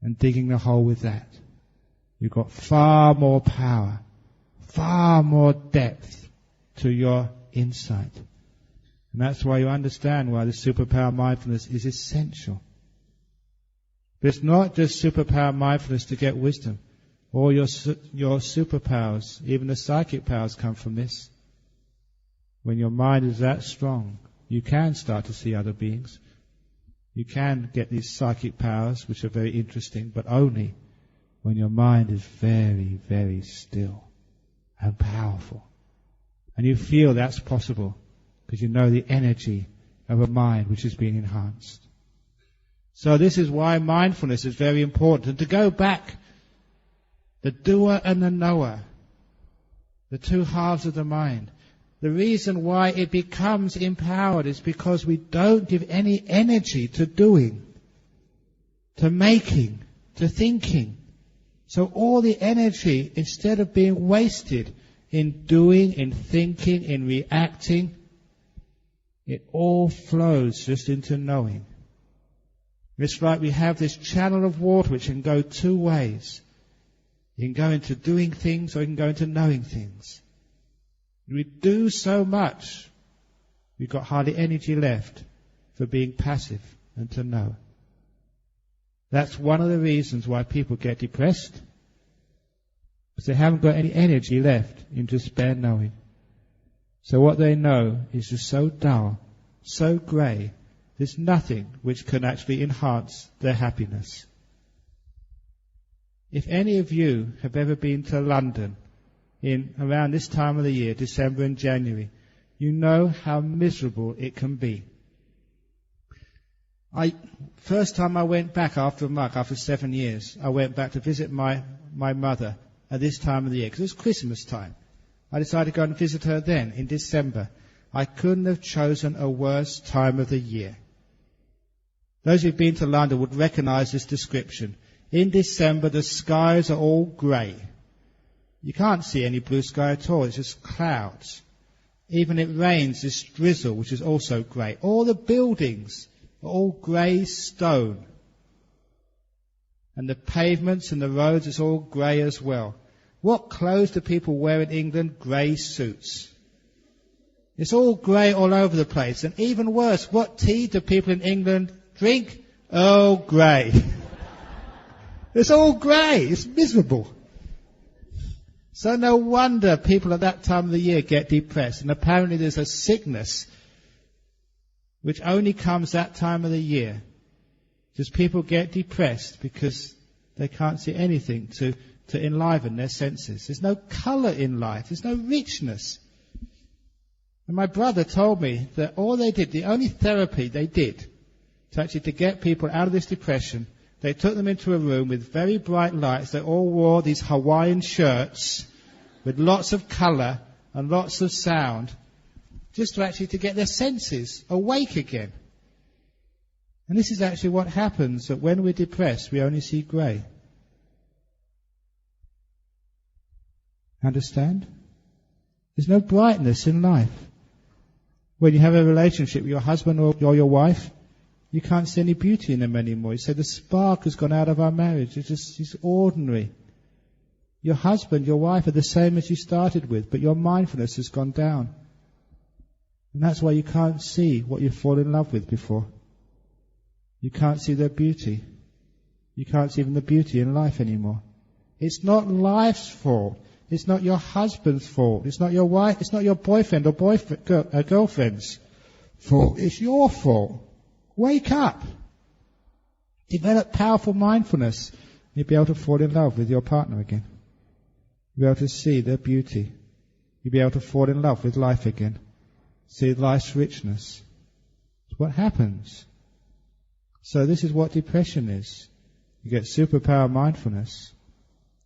and digging a hole with that. You've got far more power, far more depth to your insight. And that's why you understand why the superpower mindfulness is essential. But it's not just superpower mindfulness to get wisdom. All your superpowers, even the psychic powers, come from this. When your mind is that strong, you can start to see other beings. You can get these psychic powers, which are very interesting, but only when your mind is very, very still and powerful. And you feel that's possible because you know the energy of a mind which is being enhanced. So this is why mindfulness is very important. And to go back, the doer and the knower, the two halves of the mind, the reason why it becomes empowered is because we don't give any energy to doing, to making, to thinking. So all the energy, instead of being wasted in doing, in thinking, in reacting, it all flows just into knowing. It's like we have this channel of water which can go two ways. You can go into doing things or you can go into knowing things. We do so much, we've got hardly energy left for being passive and to know. That's one of the reasons why people get depressed, because they haven't got any energy left in just bare knowing. So what they know is just so dull, so grey, there's nothing which can actually enhance their happiness. If any of you have ever been to London in around this time of the year, December and January, you know how miserable it can be. First time I went back after 7 years, I went back to visit my mother at this time of the year, because it was Christmas time. I decided to go and visit her then, in December. I couldn't have chosen a worse time of the year. Those who've been to London would recognize this description. In December, the skies are all grey. You can't see any blue sky at all, it's just clouds. Even it rains, this drizzle, which is also grey. All the buildings are all grey stone. And the pavements and the roads is all grey as well. What clothes do people wear in England? Grey suits. It's all grey all over the place. And even worse, what tea do people in England drink? Earl Grey. It's all grey. It's miserable. So no wonder people at that time of the year get depressed. And apparently there's a sickness which only comes that time of the year. Just people get depressed because they can't see anything to enliven their senses. There's no colour in life. There's no richness. And my brother told me that all they did, the only therapy they did to get people out of this depression, they took them into a room with very bright lights. They all wore these Hawaiian shirts with lots of colour and lots of sound, just to get their senses awake again. And this is actually what happens, that when we're depressed, we only see grey. Understand? There's no brightness in life. When you have a relationship with your husband or your wife, you can't see any beauty in them anymore. You say the spark has gone out of our marriage. It's ordinary. Your husband, your wife are the same as you started with, but your mindfulness has gone down. And that's why you can't see what you fall in love with before. You can't see their beauty. You can't see even the beauty in life anymore. It's not life's fault. It's not your husband's fault. It's not your wife. It's not your boyfriend or girlfriend's fault. It's your fault. Wake up. Develop powerful mindfulness. You'll be able to fall in love with your partner again. You'll be able to see their beauty. You'll be able to fall in love with life again. See life's richness. It's what happens. So this is what depression is. You get superpower mindfulness.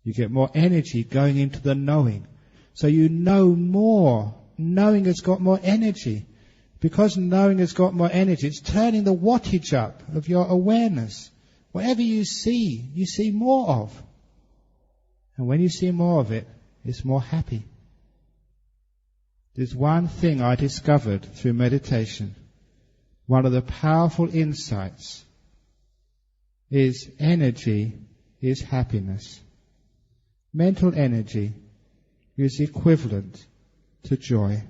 You get more energy going into the knowing. So you know more. Knowing has got more energy. Because knowing has got more energy, it's turning the wattage up of your awareness. Whatever you see more of. And when you see more of it, it's more happy. There's one thing I discovered through meditation. One of the powerful insights is energy is happiness. Mental energy is equivalent to joy.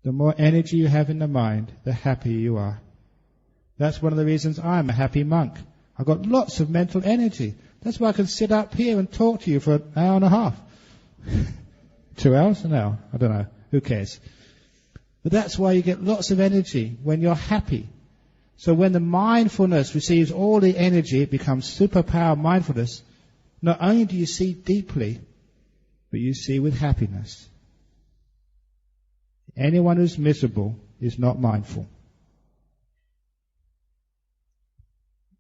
The more energy you have in the mind, the happier you are. That's one of the reasons I'm a happy monk. I've got lots of mental energy. That's why I can sit up here and talk to you for an hour and a half. 2 hours? An hour? I don't know. Who cares? But that's why you get lots of energy when you're happy. So when the mindfulness receives all the energy, it becomes superpower mindfulness. Not only do you see deeply, but you see with happiness. Anyone who's miserable is not mindful.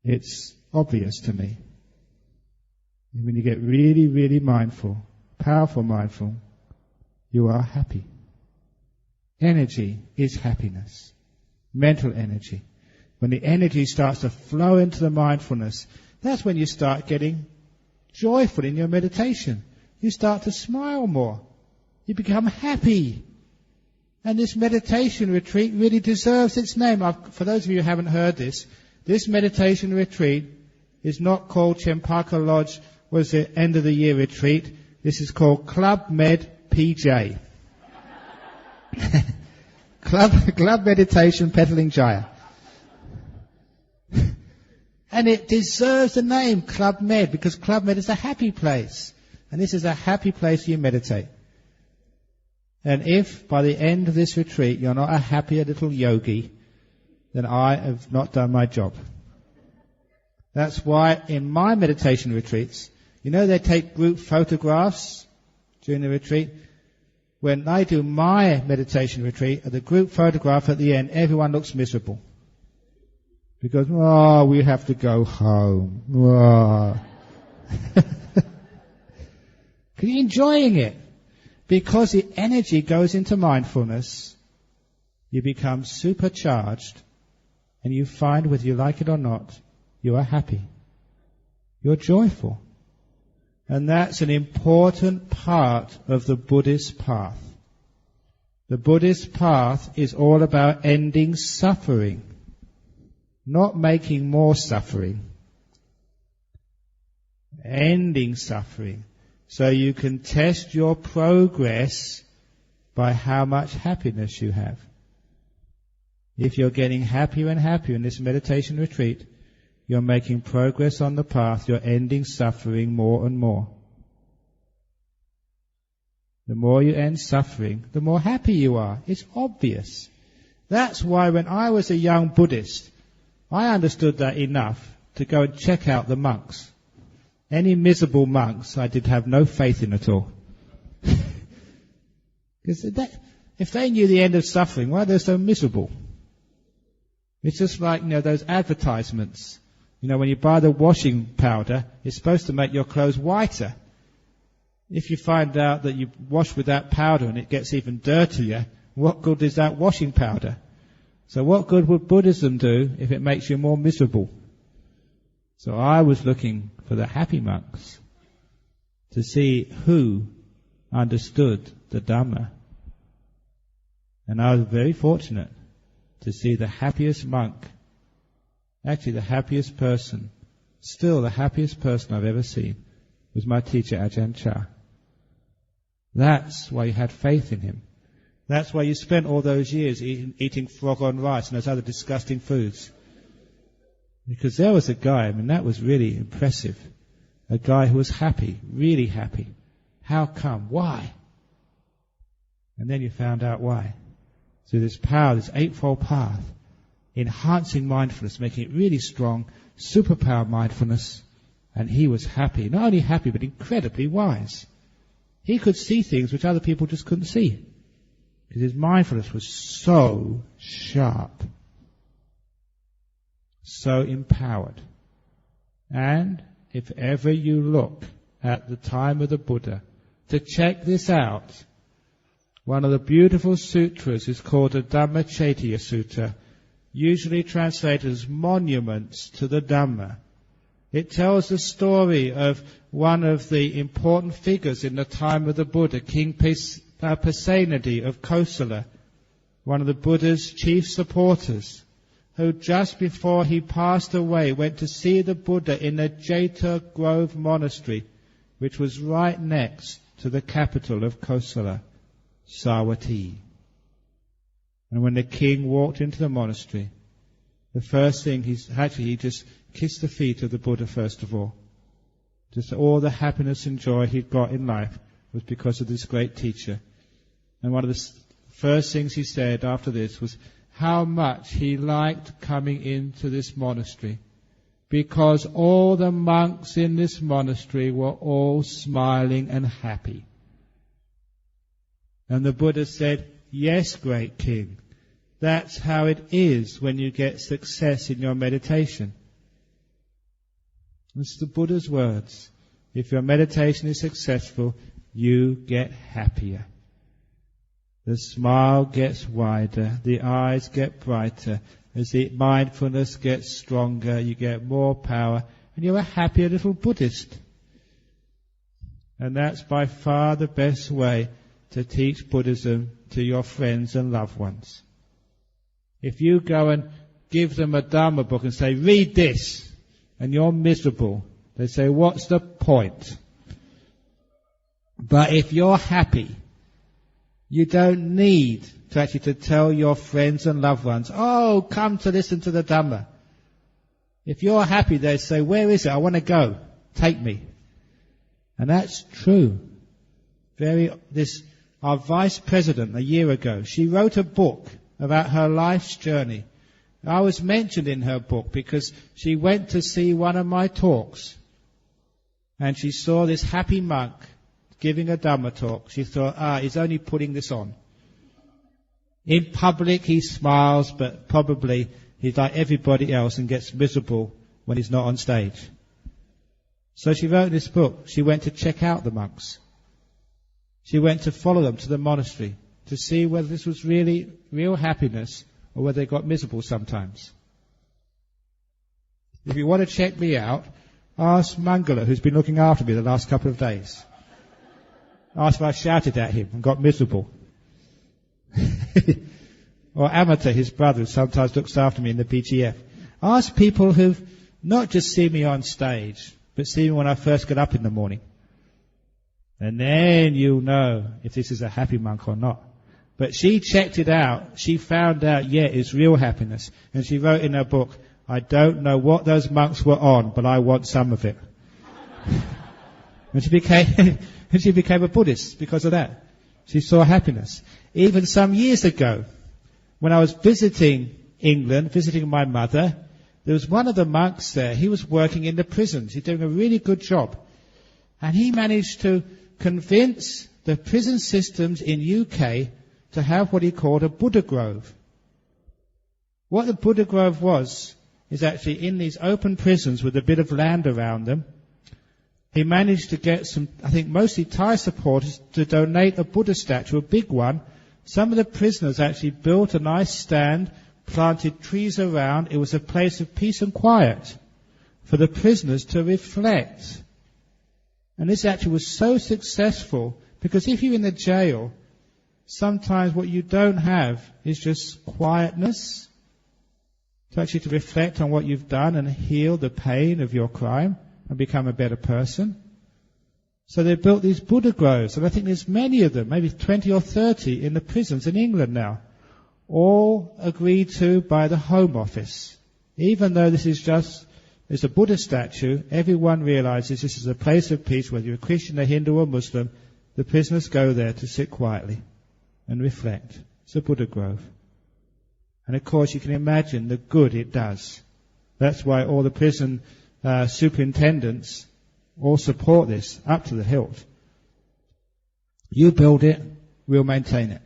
It's obvious to me. When you get really, really mindful, powerful mindful, you are happy. Energy is happiness. Mental energy. When the energy starts to flow into the mindfulness, that's when you start getting joyful in your meditation. You start to smile more. You become happy. And this meditation retreat really deserves its name. For those of you who haven't heard this meditation retreat is not called Chempaka Lodge, was the end of the year retreat. This is called Club Med PJ. Club Meditation Peddling Jaya. And it deserves the name Club Med, because Club Med is a happy place. And this is a happy place you meditate. And if by the end of this retreat you're not a happier little yogi, then I have not done my job. That's why in my meditation retreats, you know they take group photographs during the retreat? When I do my meditation retreat, at the group photograph at the end, everyone looks miserable. Because, we have to go home. Oh. You're enjoying it. Because the energy goes into mindfulness, you become supercharged, and you find, whether you like it or not, you are happy. You're joyful. And that's an important part of the Buddhist path. The Buddhist path is all about ending suffering, not making more suffering. Ending suffering. So you can test your progress by how much happiness you have. If you're getting happier and happier in this meditation retreat, you're making progress on the path, you're ending suffering more and more. The more you end suffering, the more happy you are. It's obvious. That's why when I was a young Buddhist, I understood that enough to go and check out the monks. Any miserable monks I did have no faith in at all. Because if they knew the end of suffering, why are they so miserable? It's just like, those advertisements. When you buy the washing powder, it's supposed to make your clothes whiter. If you find out that you wash with that powder and it gets even dirtier, what good is that washing powder? So what good would Buddhism do if it makes you more miserable? So I was looking for the happy monks to see who understood the Dhamma. And I was very fortunate to see the happiest monk, actually the happiest person, still the happiest person I've ever seen, was my teacher Ajahn Chah. That's why you had faith in him. That's why you spent all those years eating frog on rice and those other disgusting foods. Because there was a guy, that was really impressive. A guy who was happy, really happy. How come? Why? And then you found out why. So this power, this eightfold path, enhancing mindfulness, making it really strong, superpower mindfulness, and he was happy. Not only happy, but incredibly wise. He could see things which other people just couldn't see. Because his mindfulness was so sharp. So empowered. And if ever you look at the time of the Buddha to check this out, one of the beautiful sutras is called the Dhammacettiya Sutta, usually translated as monuments to the Dhamma. It tells the story of one of the important figures in the time of the Buddha, King Pasenadi of Kosala, one of the Buddha's chief supporters. who just before he passed away went to see the Buddha in the Jayasaro Grove Monastery, which was right next to the capital of Kosala, Savatthi. And when the king walked into the monastery, the first thing he just kissed the feet of the Buddha first of all. Just all the happiness and joy he'd got in life was because of this great teacher. And one of the first things he said after this was how much he liked coming into this monastery, because all the monks in this monastery were all smiling and happy. And the Buddha said, yes, great king, that's how it is when you get success in your meditation. It's the Buddha's words. If your meditation is successful, you get happier. The smile gets wider, the eyes get brighter. As the mindfulness gets stronger, you get more power, and you're a happier little Buddhist. And that's by far the best way to teach Buddhism to your friends and loved ones. If you go and give them a Dhamma book and say, read this, and you're miserable, they say, what's the point? But if you're happy, you don't need to tell your friends and loved ones, oh, come to listen to the Dhamma. If you're happy, they say, where is it? I want to go. Take me. And that's true. Our vice president a year ago, she wrote a book about her life's journey. I was mentioned in her book because she went to see one of my talks and she saw this happy monk giving a Dhamma talk. She thought, he's only putting this on. In public he smiles, but probably he's like everybody else and gets miserable when he's not on stage. So she wrote this book. She went to check out the monks. She went to follow them to the monastery to see whether this was really real happiness or whether they got miserable sometimes. If you want to check me out, ask Mangala, who's been looking after me the last couple of days. Ask if I shouted at him and got miserable. Or Amata, his brother, who sometimes looks after me in the BGF. Ask people who've not just seen me on stage, but seen me when I first get up in the morning. And then you'll know if this is a happy monk or not. But she checked it out. She found out, it's real happiness. And she wrote in her book, I don't know what those monks were on, but I want some of it. And she became a Buddhist because of that. She saw happiness. Even some years ago, when I was visiting England, visiting my mother, there was one of the monks there. He was working in the prisons. He's doing a really good job. And he managed to convince the prison systems in UK to have what he called a Buddha Grove. What the Buddha Grove was is actually in these open prisons with a bit of land around them. He managed to get some, I think mostly Thai supporters, to donate a Buddha statue, a big one. Some of the prisoners actually built a nice stand, planted trees around. It was a place of peace and quiet for the prisoners to reflect. And this actually was so successful because if you're in the jail, sometimes what you don't have is just quietness to reflect on what you've done and heal the pain of your crime and become a better person. So they built these Buddha groves, and I think there's many of them, maybe 20 or 30 in the prisons in England now, all agreed to by the Home Office. Even though this is it's a Buddha statue, everyone realizes this is a place of peace, whether you're a Christian, a Hindu or Muslim. The prisoners go there to sit quietly and reflect. It's a Buddha grove. And of course you can imagine the good it does. That's why all the prison superintendents all support this up to the hilt. You build it, we'll maintain it.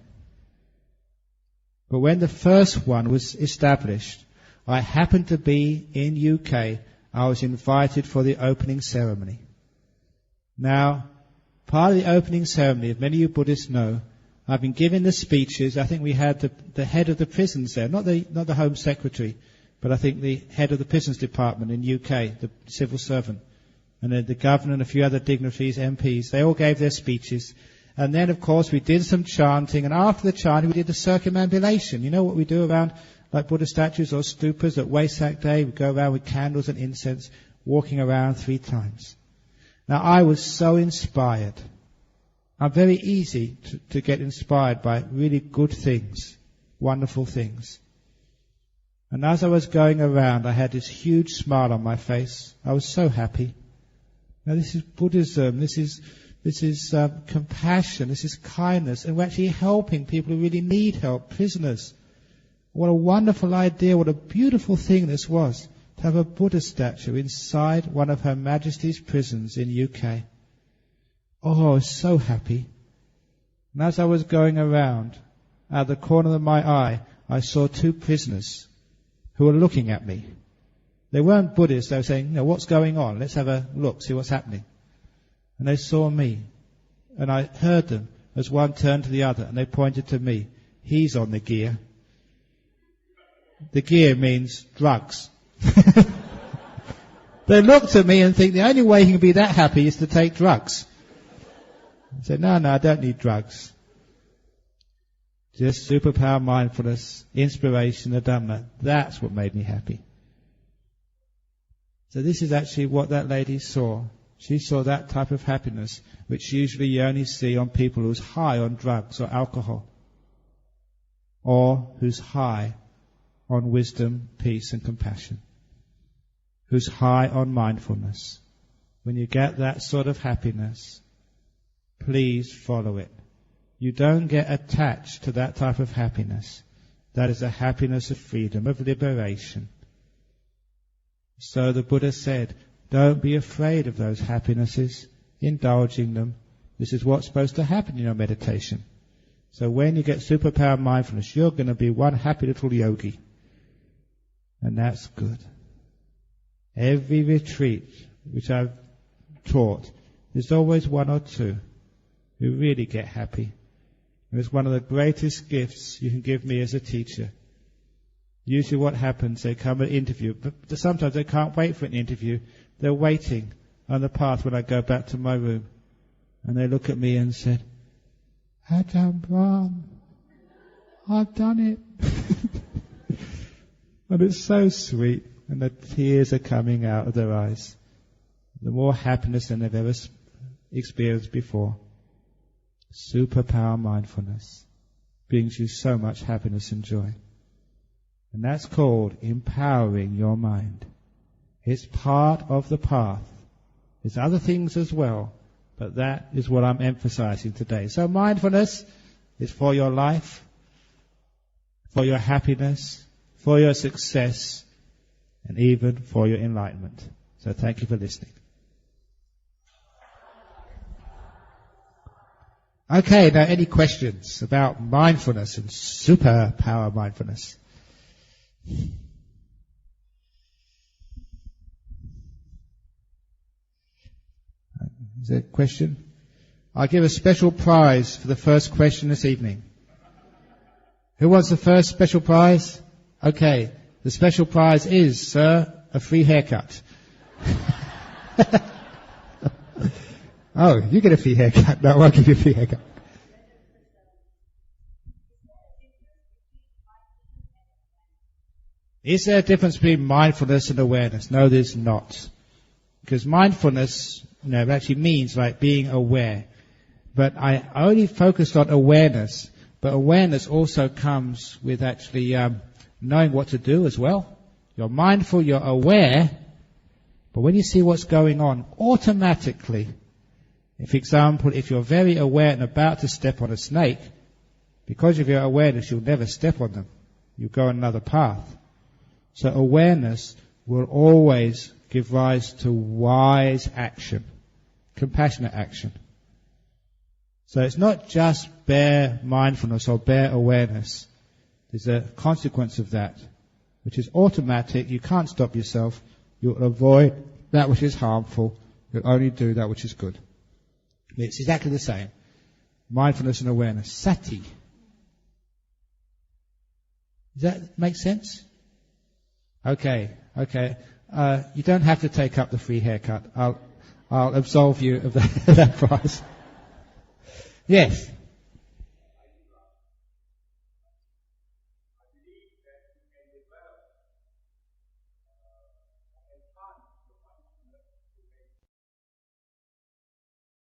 But when the first one was established, I happened to be in UK. I was invited for the opening ceremony. Now, part of the opening ceremony, as many of you Buddhists know, I've been giving the speeches. I think we had the head of the prisons there, not the Home Secretary, but I think the head of the prisons department in UK, the civil servant, and then the governor and a few other dignitaries, MPs. They all gave their speeches. And then, of course, we did some chanting, and after the chanting, we did the circumambulation. You know what we do around like Buddha statues or stupas. At Wesak Day, we go around with candles and incense, walking around 3 times. Now, I was so inspired. I'm very easy to get inspired by really good things, wonderful things. And as I was going around, I had this huge smile on my face. I was so happy. Now, this is Buddhism. This is compassion. This is kindness. And we're actually helping people who really need help, prisoners. What a wonderful idea. What a beautiful thing this was, to have a Buddha statue inside one of Her Majesty's prisons in UK. Oh, I was so happy. And as I was going around, out of the corner of my eye, I saw 2 prisoners who were looking at me. They weren't Buddhists. They were saying, what's going on? Let's have a look, see what's happening. And they saw me. And I heard them as one turned to the other, and they pointed to me. He's on the gear. The gear means drugs. They looked at me and think the only way he can be that happy is to take drugs. I said, no, I don't need drugs. Just superpower mindfulness, inspiration, the Dhamma. That's what made me happy. So this is actually what that lady saw. She saw that type of happiness, which usually you only see on people who's high on drugs or alcohol, or who's high on wisdom, peace and compassion, who's high on mindfulness. When you get that sort of happiness, please follow it. You don't get attached to that type of happiness. That is a happiness of freedom, of liberation. So the Buddha said, don't be afraid of those happinesses, indulging them. This is what's supposed to happen in your meditation. So when you get superpower mindfulness, you're going to be one happy little yogi. And that's good. Every retreat which I've taught, there's always 1 or 2 who really get happy. And it's one of the greatest gifts you can give me as a teacher. Usually what happens, they come and interview, but sometimes they can't wait for an interview. They're waiting on the path when I go back to my room. And they look at me and said, Ajahn Brahm, I've done it. And it's so sweet. And the tears are coming out of their eyes. The more happiness than they've ever experienced before. Superpower mindfulness brings you so much happiness and joy. And that's called empowering your mind. It's part of the path. There's other things as well, but that is what I'm emphasizing today. So mindfulness is for your life, for your happiness, for your success, and even for your enlightenment. So thank you for listening. Okay, now any questions about mindfulness and superpower mindfulness? Is there a question? I'll give a special prize for the first question this evening. Who wants the first special prize? Okay, the special prize is, sir, a free haircut. Oh, you get a free haircut. No, I'll give you a free haircut. Is there a difference between mindfulness and awareness? No, there's not. Because mindfulness, actually means like being aware. But I only focused on awareness. But awareness also comes with actually knowing what to do as well. You're mindful, you're aware. But when you see what's going on, automatically, for example, if you're very aware and about to step on a snake, because of your awareness, you'll never step on them. You go on another path. So awareness will always give rise to wise action, compassionate action. So it's not just bare mindfulness or bare awareness. There's a consequence of that, which is automatic. You can't stop yourself. You'll avoid that which is harmful. You'll only do that which is good. It's exactly the same. Mindfulness and awareness. Sati. Does that make sense? Okay. You don't have to take up the free haircut. I'll absolve you of that prize. Yes.